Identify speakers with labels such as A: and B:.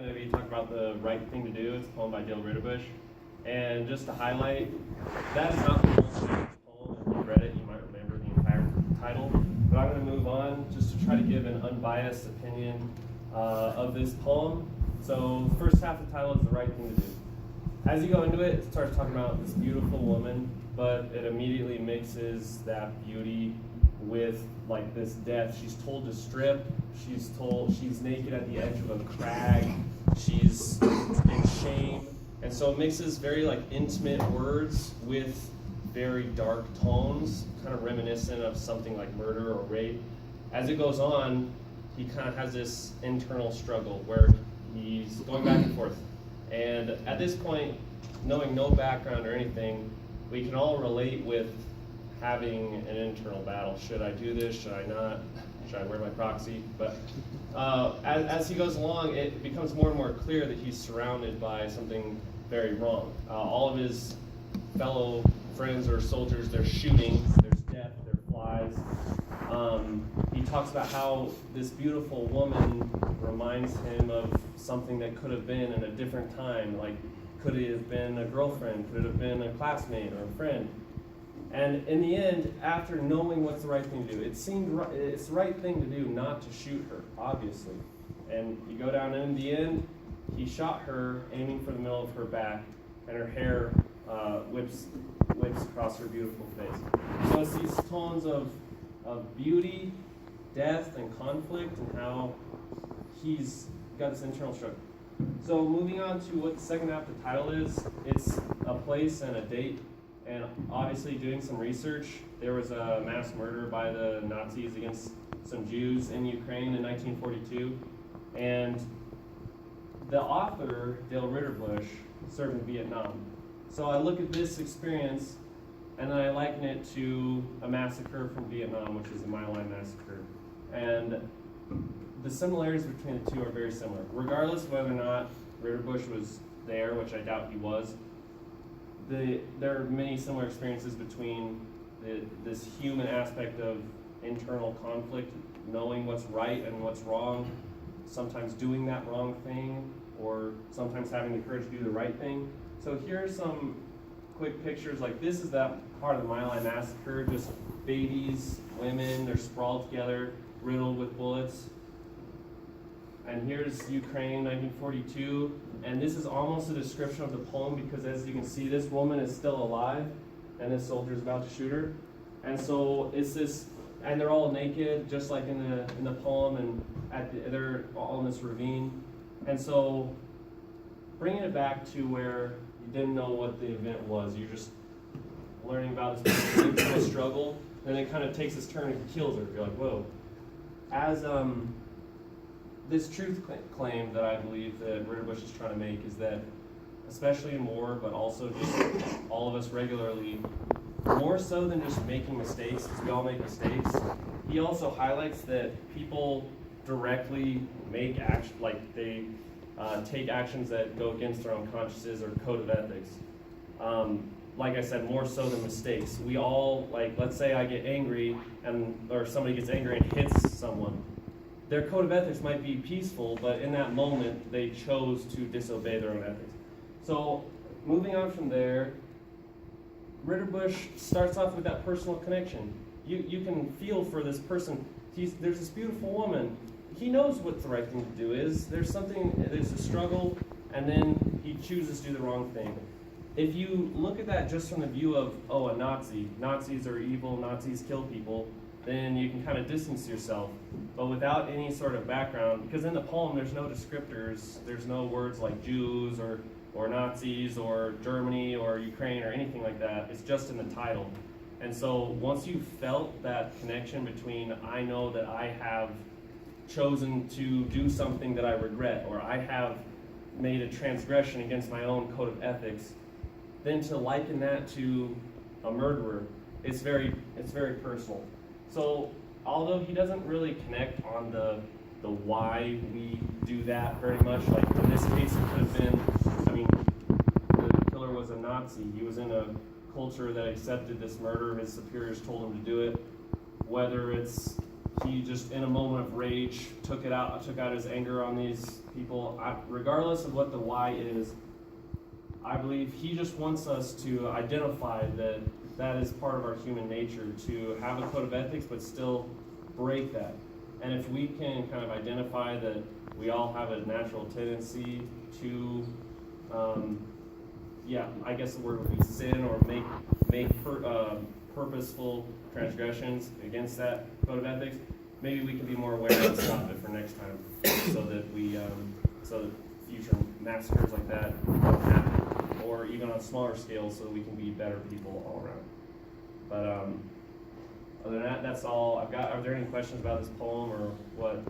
A: going to be talking about The Right Thing to Do. It's a poem by Dale Ritterbush. And just to highlight, that is not the poem. If you read it, you might remember the entire title. But I'm going to move on just to try to give an unbiased opinion of this poem. So the first half of the title is The Right Thing to Do. As you go into it, it starts talking about this beautiful woman, but it immediately mixes that beauty with like this death. She's told to strip. She's told she's naked at the edge of a crag. She's in shame. And so it mixes very like intimate words with very dark tones, kind of reminiscent of something like murder or rape. As it goes on, he kind of has this internal struggle where he's going back and forth. And at this point, knowing no background or anything, we can all relate with having an internal battle. Should I do this? Should I not? Should I wear my proxy? But as he goes along, it becomes more and more clear that he's surrounded by something very wrong. All of his fellow friends or soldiers, they're shooting, there's death, there are flies. He talks about how this beautiful woman reminds him of something that could have been in a different time, like could it have been a girlfriend, could it have been a classmate or a friend. And in the end, after knowing what's the right thing to do, it seemed it's the right thing to do not to shoot her, obviously. And you go down, and in the end, he shot her, aiming for the middle of her back, and her hair whips across her beautiful face. So it's these tones of beauty, death, and conflict, and how he's got this internal struggle. So moving on to what the second half of the title is, it's a place and a date. And obviously doing some research, there was a mass murder by the Nazis against some Jews in Ukraine in 1942. And the author, Dale Ritterbush, served in Vietnam. So I look at this experience and then I liken it to a massacre from Vietnam, which is the My Lai massacre. And the similarities between the two are very similar. Regardless of whether or not Ritterbush was there, which I doubt he was, there are many similar experiences between this human aspect of internal conflict, knowing what's right and what's wrong, sometimes doing that wrong thing, or sometimes having the courage to do the right thing. So here are some quick pictures. Like this is that part of the My Lai massacre, just babies, women, they're sprawled together, riddled with bullets. And here's Ukraine, 1942. And this is almost a description of the poem because as you can see, this woman is still alive and this soldier is about to shoot her. And so it's this, and they're all naked, just like in the poem, and they're all in this ravine. And so bringing it back to where you didn't know what the event was, you're just learning about this struggle, and it kind of takes this turn and kills her. You're like, whoa. As this truth claim that I believe that Ritterbush is trying to make is that, especially in war, but also just all of us regularly, more so than just making mistakes, because we all make mistakes, he also highlights that people directly make action, like they take actions that go against their own consciences or code of ethics. Like I said, more so than mistakes. We all, like, let's say I get angry, or somebody gets angry and hits someone. Their code of ethics might be peaceful, but in that moment, they chose to disobey their own ethics. So, moving on from there, Ritterbush starts off with that personal connection. You can feel for this person. There's this beautiful woman. He knows what the right thing to do is. There's a struggle, and then he chooses to do the wrong thing. If you look at that just from the view of, oh, a Nazi, Nazis are evil, Nazis kill people, then you can kind of distance yourself. But without any sort of background, because in the poem there's no descriptors, there's no words like Jews or Nazis or Germany or Ukraine or anything like that. It's just in the title. And so once you felt that connection between, I know that I have chosen to do something that I regret, or I have made a transgression against my own code of ethics, then to liken that to a murderer, it's very personal. So although he doesn't really connect on the why we do that very much, like in this case it could have been, the killer was a Nazi. He was in a culture that accepted this murder. His superiors told him to do it. Whether it's he just in a moment of rage took out his anger on these people. Regardless of what the why is, I believe he just wants us to identify that that is part of our human nature, to have a code of ethics but still break that. And if we can kind of identify that we all have a natural tendency to, I guess the word would be sin, or make purposeful transgressions against that code of ethics, maybe we can be more aware and stop it for next time, so that future massacres like that don't happen, or even on smaller scales, so that we can be better people all around. But other than that, that's all I've got. Are there any questions about this poem or what